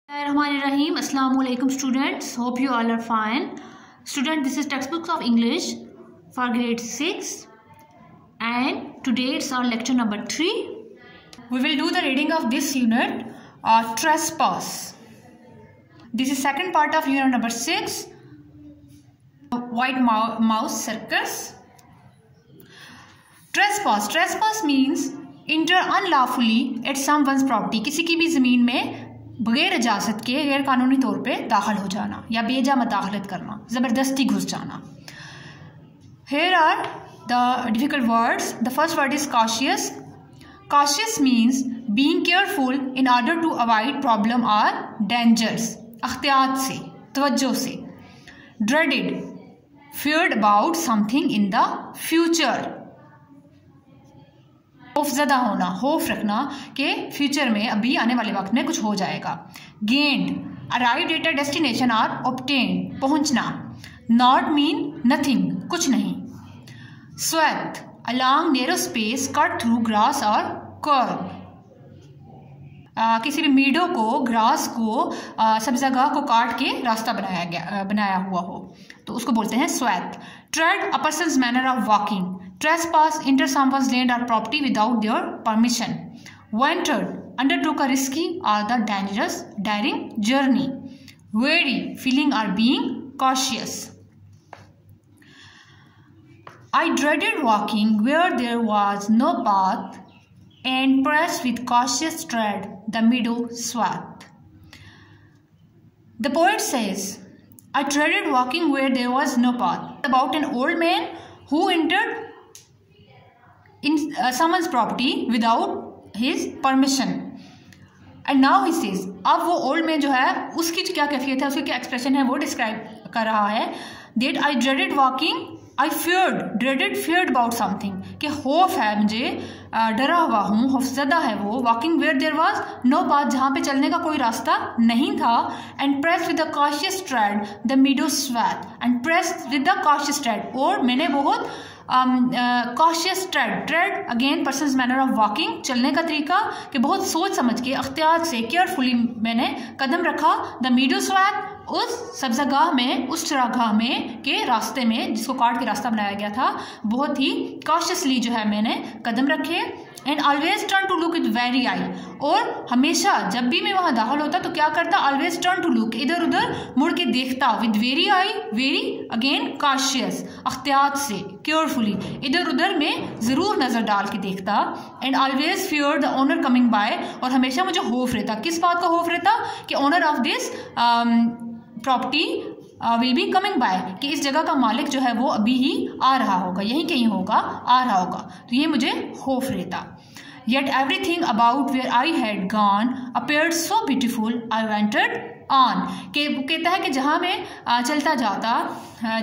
Bismillahirrahmanirrahim. Assalamu alaikum students. Hope you all are fine. Student, this is textbooks of English for grade 6 and today it's our lecture number 3. We will do the reading of this unit, trespass. This is second part of unit number 6, white mouse circus. Trespass means enter unlawfully at someone's property. किसी की भी ज़मीन में बगैर इजाज़त के गैर कानूनी तौर पे दाखिल हो जाना या बेजा मदाखलत करना, ज़बरदस्ती घुस जाना. Here are the difficult words. The first word is cautious. Cautious means being careful in order to avoid problem or dangers. अख्तियात से, तवज्जो से. Dreaded, feared about something in the future. खौफज़दा होना, खौफ रखना कि फ्यूचर में अभी आने वाले वक्त में कुछ हो जाएगा. Gained, arrive at a destination और ऑब्टेन, पहुंचना. नॉट मीन नथिंग, कुछ नहीं. Swathe, a long narrow space cut through grass और कर्ब. किसी भी मीडो को, ग्रास को, सब्ज़ागाह को काट के रास्ता बनाया हुआ हो तो उसको बोलते हैं swathe. Trade, a persons manner of walking. Trespass, enter someone's land or property without their permission. Ventured, undertook a risky or the dangerous, daring journey. Wary, feeling or being cautious. I dreaded walking where there was no path and pressed with cautious tread the meadow swath. The poet says, I dreaded walking where there was no path. About an old man who entered in someone's property without his permission. And now he says, अब वो old man जो है उसकी क्या कैफियत है, उसकी क्या एक्सप्रेशन है वो डिस्क्राइब कर रहा है. That I dreaded walking, I feared, dreaded, feared about something, कि खौफ है मुझे, डरा हुआ हूँ, खौफज़दा है वो. Walking where there was no path, जहाँ पे चलने का कोई रास्ता नहीं था. And pressed with a cautious tread the meadow swath. And pressed with the cautious tread, और मैंने बहुत cautious tread again person's manner of walking, चलने का तरीका, कि बहुत सोच समझ के अख्तियात से केयरफुली मैंने कदम रखा. the meadow swath, उस सब्ज़ागाह में, उस चरागाह में के रास्ते में जिसको काट के रास्ता बनाया गया था, बहुत ही cautiously जो है मैंने कदम रखे. And always turn to look with wary eye, और हमेशा जब भी मैं वहाँ दाखिल होता तो क्या करता, ऑलवेज टर्न टू लुक, इधर उधर मुड़ के देखता. With wary eye, wary again cautious, अख्तियात से, केयरफुली, इधर उधर में ज़रूर नज़र डाल के देखता. And always fear the owner coming by, और हमेशा मुझे खौफ रहता. किस बात का खौफ रहता, कि owner of this property will be coming by, कि इस जगह का मालिक जो है वो अभी ही आ रहा होगा, यहीं कहीं होगा, आ रहा होगा, तो ये मुझे खौफ रहता. Yet everything about where I had gone appeared so beautiful, I ventured on. के कहता है कि जहाँ मैं चलता जाता,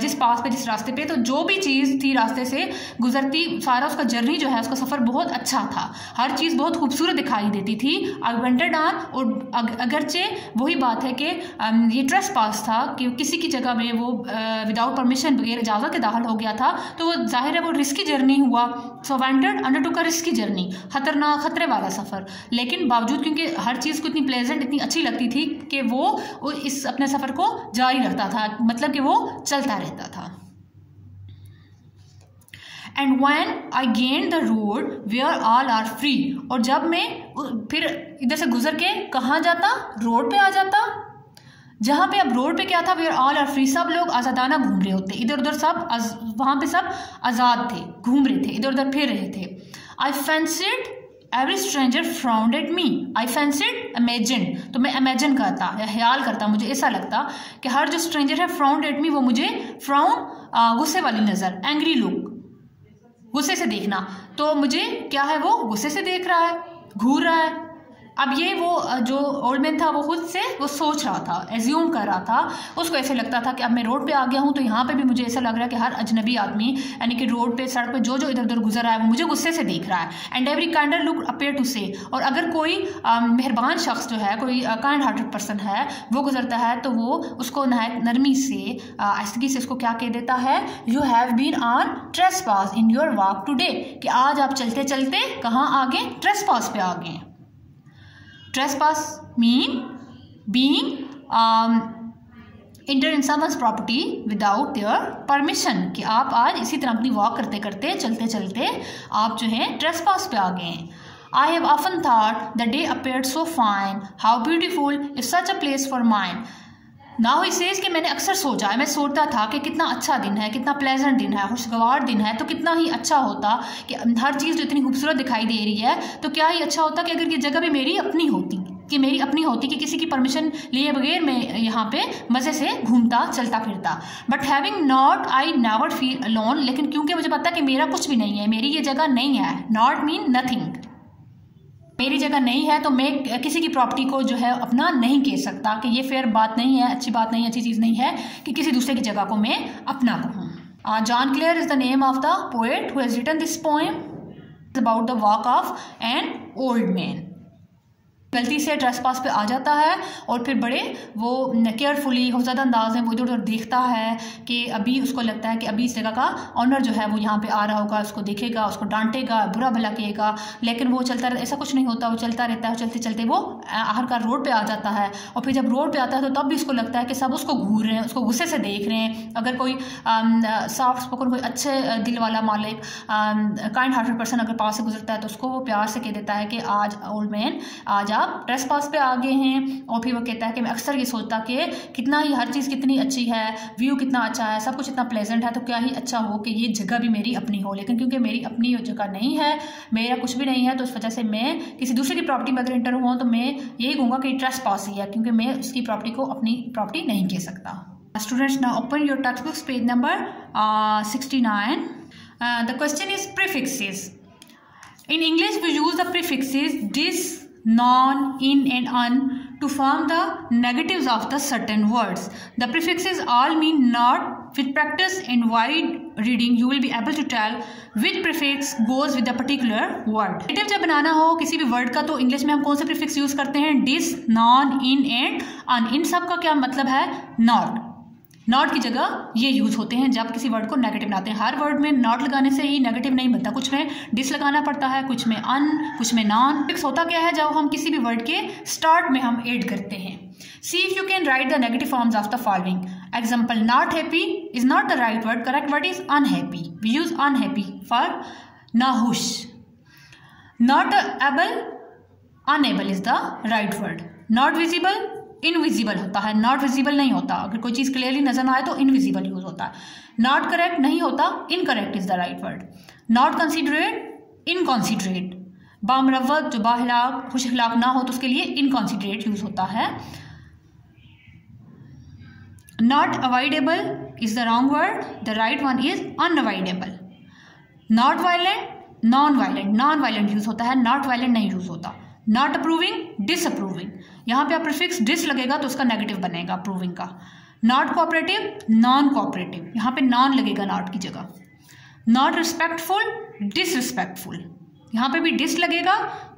जिस पास पे, जिस रास्ते पे, तो जो भी चीज़ थी रास्ते से गुजरती, सारा उसका जर्नी जो है, उसका सफ़र बहुत अच्छा था, हर चीज़ बहुत खूबसूरत दिखाई देती थी. आई वेंटेड ऑन, और अगरचे वही बात है कि ये ट्रेसपास था, कि किसी की जगह में वो विदाउट परमिशन, बगैर इजाज़त के दाखिल हो गया था, तो वो जाहिर है वो रिस्की जर्नी हुआ. So ventured, undertook a risky journey, खतरनाक, खतरे वाला सफ़र. लेकिन बावजूद, क्योंकि हर चीज़ को इतनी प्लेजेंट, इतनी अच्छी लगती थी कि वो इस अपने सफ़र को जारी रखता था, मतलब कि वो चलता रहता था. And when I gain the road where all are free, और जब मैं फिर इधर से गुजर के कहाँ जाता, रोड पे आ जाता, जहाँ पे अब रोड पे क्या था, वेयर ऑल आर फ्री, सब लोग आज़ादाना घूम रहे होते, इधर उधर सब वहाँ पे सब आज़ाद थे, घूम रहे थे, इधर उधर फिर रहे थे. I fancied every stranger frowned at me. I fancied, imagine, तो मैं इमेजिन करता या ख्याल करता, मुझे ऐसा लगता कि हर जो स्ट्रेंजर है फ्राउंड एट मी, वो मुझे, फ्राउंड गुस्से वाली नज़र, एंग्री लुक, गुस्से से देखना, तो मुझे क्या है, वो गुस्से से देख रहा है, घूर रहा है. अब ये वो जो ओल्ड मैन था वो खुद से वो सोच रहा था, एज्यूम कर रहा था, उसको ऐसे लगता था कि अब मैं रोड पे आ गया हूँ, तो यहाँ पे भी मुझे ऐसा लग रहा है कि हर अजनबी आदमी, यानी कि रोड पे, सड़क पे जो जो इधर उधर गुजर रहा है वो मुझे गुस्से से देख रहा है. And every kinder look appear to say, और अगर कोई मेहरबान शख्स जो है, कोई काइंड हार्टेड पर्सन है, वो गुजरता है तो वो उसको नरमी से, आहिस्तगी से उसको क्या कह देता है, you have been on trespass in your walk today, कि आज आप चलते चलते कहाँ आ गए, ट्रेसपास पे आ गए. Trespass mean being inter in someone's property without their permission, कि आप आज इसी तरह अपनी वॉक करते करते चलते चलते आप जो है ट्रेसपास पे आ गए हैं। I have often thought the day appeared so fine, how beautiful is such a place for mine. Now he says कि मैंने अक्सर सोचा है, मैं सोचता था कि कितना अच्छा दिन है, कितना प्लेजेंट दिन है, खुशगवार दिन है, तो कितना ही अच्छा होता कि हर चीज़ जो इतनी खूबसूरत दिखाई दे रही है, तो क्या ही अच्छा होता कि अगर ये जगह भी मेरी अपनी होती, कि किसी की परमिशन लिए बगैर मैं यहाँ पे मज़े से घूमता चलता फिरता। But having not I never feel alone, लेकिन क्योंकि मुझे पता कि मेरा कुछ भी नहीं है, मेरी ये जगह नहीं है, नॉट मीन नथिंग, मेरी जगह नहीं है, तो मैं किसी की प्रॉपर्टी को जो है अपना नहीं कह सकता, कि ये फेयर बात नहीं है, अच्छी बात नहीं है, अच्छी चीज़ नहीं है कि किसी दूसरे की जगह को मैं अपना कहूँ। John Clare is the name of the poet who has written this poem about the walk of an old man. गलती से ट्रेसपास पे आ जाता है और फिर बड़े वो केयरफुली हौसला अंदाज में वो इधर उधर देखता है कि अभी उसको लगता है कि अभी इस जगह का ऑनर जो है वो यहाँ पे आ रहा होगा, उसको देखेगा, उसको डांटेगा, बुरा भला कहेगा, लेकिन वो चलता रहता, ऐसा कुछ नहीं होता, वो चलता रहता है। चलते चलते वो आखिरकार रोड पे आ जाता है, और फिर जब रोड पे आता है तो तब भी उसको लगता है कि सब उसको घूर रहे हैं, उसको गुस्से से देख रहे हैं। अगर कोई सॉफ्ट स्पोकन, कोई अच्छे दिल वाला मालिक, काइंड हार्टेड पर्सन अगर पास से गुजरता है तो उसको वो प्यार से कह देता है कि आज ओल्ड मैन, आज आप ट्रेसपास पे आ गए हैं। और फिर वो कहता है कि मैं अक्सर ये सोचता कि कितना ही हर चीज़ कितनी अच्छी है, व्यू कितना अच्छा है, सब कुछ इतना प्लेजेंट है, तो क्या ही अच्छा हो कि ये जगह भी मेरी अपनी हो, लेकिन क्योंकि मेरी अपनी जगह नहीं है, मेरा कुछ भी नहीं है, तो इस वजह से मैं किसी दूसरे की प्रॉपर्टी में अगर इंटर हुआ तो मैं यही कहूँगा कि ट्रेसपास ही है, क्योंकि मैं उसकी प्रॉपर्टी को अपनी प्रॉपर्टी नहीं कह सकता। Students, now open your textbooks, page number 69. The question is prefixes. In English, we use the prefixes dis, non, in and un to form the negatives of the certain words. The prefixes all mean not. With practice and wide reading, you will be able to tell which prefix goes with a particular word. Negative जब बनाना हो किसी भी word का तो English में हम कौन से प्रीफिक्स यूज करते हैं? डिस, नॉन, इन एंड अन। इन सब का क्या मतलब है? नॉट। नॉट की जगह ये यूज होते हैं जब किसी वर्ड को नेगेटिव बनाते हैं। हर वर्ड में नॉट लगाने से ही नेगेटिव नहीं बनता, कुछ में डिस लगाना पड़ता है, कुछ में अन, कुछ में नॉन। फिक्स होता क्या है? जब हम किसी भी वर्ड के स्टार्ट में हम ऐड करते हैं। See if you can write the negative forms of the following. Example, not happy is not the right word, correct word is unhappy. We use unhappy for नाहुश। Not able, unable is the right word. Not visible, invisible होता है, not visible नहीं होता। अगर कोई चीज़ clearly नजर ना आए तो इनविजिबल यूज होता है। नॉट करेक्ट नहीं होता, incorrect is the right word. Not considerate, inconsiderate. बामरवत जो बाहलाक, खुश अखलाक ना हो तो उसके लिए इनकॉन्सिडरेट यूज होता है। Not avoidable is the wrong word, the right one is unavoidable. Not violent, non violent, non violent use होता है, नॉट वायलेंट नहीं यूज होता। Not approving, disapproving. यहाँ पे आप प्रीफिक्स डिस लगेगा तो उसका नेगेटिव बनेगा अप्रूविंग का। नॉट कोऑपरेटिव, नॉन कोऑपरेटिव, यहाँ पे नॉन लगेगा नॉट की जगह। नॉट रिस्पेक्टफुल, डिसरिस्पेक्टफुल, यहाँ पे भी डिस लगेगा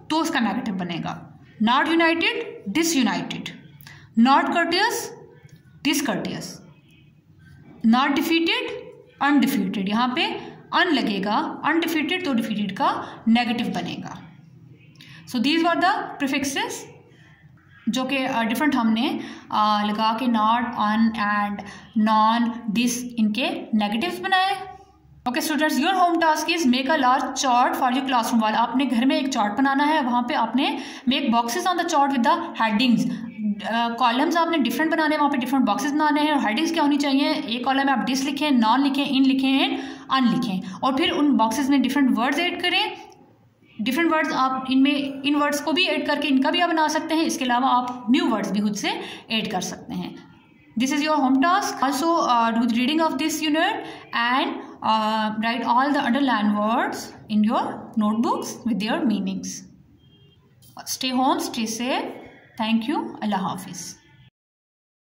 तो उसका नेगेटिव बनेगा। Not united, disunited. Not courteous, discourteous. Not defeated, undefeated, यहाँ पे अन लगेगा, अनडिफीटेड तो डिफीटेड का नेगेटिव बनेगा। So these were the prefixes जो कि डिफरेंट हमने लगा के not, un and non, dis इनके नेगेटिव्स बनाए। Okay students, your home task is make a large chart for your classroom wall. आपने घर में एक चार्ट बनाना है, वहाँ पे आपने make boxes on the chart with the headings. Columns आपने डिफरेंट बनाने हैं, वहाँ पे डिफरेंट बॉक्सेस बनाने हैं। हेडिंग्स क्या होनी चाहिए? एक कॉलम में आप डिस लिखें, नॉन लिखें, इन लिखें एंड अन लिखें, और फिर उन बॉक्सेस में डिफरेंट वर्ड्स ऐड करें। डिफरेंट वर्ड्स आप इनमें इन वर्ड्स को भी ऐड करके इनका भी आप बना सकते हैं। इसके अलावा आप न्यू वर्ड्स भी खुद से ऐड कर सकते हैं। This is your home task. Also do the reading of this unit and write all the underline words in your notebooks with their meanings. Stay home, stay safe. Thank you. Allah हाफिज़।